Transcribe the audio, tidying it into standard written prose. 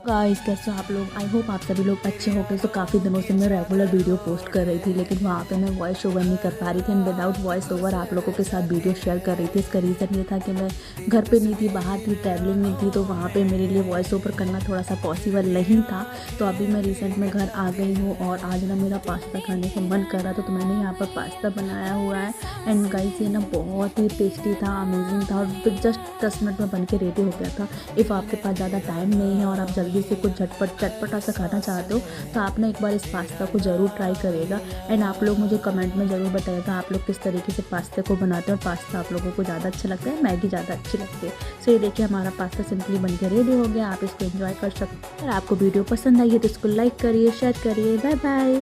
Guys, कैसे हो आप लोग। आई होप आप सभी लोग अच्छे हो गए। तो काफ़ी दिनों से मैं रेगुलर वीडियो पोस्ट कर रही थी, लेकिन वहाँ पे मैं वॉइस ओवर नहीं कर पा रही थी एंड विदाउट वॉइस ओवर आप लोगों के साथ वीडियो शेयर कर रही थी। इसका रीज़न ये था कि मैं घर पे नहीं थी, बाहर थी, ट्रैवलिंग में थी, तो वहाँ पे मेरे लिए वॉइस ओवर करना थोड़ा सा पॉसिबल नहीं था। तो अभी मैं रिसेंट में घर आ गई हूँ और आज ना मेरा पास्ता खाने का मन कर रहा था, तो मैंने यहाँ पर पास्ता बनाया हुआ है। एंड गाइस, ये ना बहुत ही टेस्टी था, अमेजिंग था और जस्ट 10 मिनट में बन के रेडी हो गया था। इफ़ आपके पास ज़्यादा टाइम नहीं है और आप जल्दी से कुछ चटपटा सा खाना चाहते हो, तो आप ना एक बार इस पास्ता को ज़रूर ट्राई करिएगा। एंड आप लोग मुझे कमेंट में ज़रूर बताइएगा आप लोग किस तरीके से पास्ते को बनाते हो और पास्ता आप लोगों को ज़्यादा अच्छा लगता है, मैगी ज़्यादा अच्छी लगती है। सो ये देखिए, हमारा पास्ता सिंपली बन के रेडी हो गया। आप इसको एंजॉय कर सकते हैं। अगर आपको वीडियो पसंद आई है तो इसको लाइक करिए, शेयर करिए। Bye bye.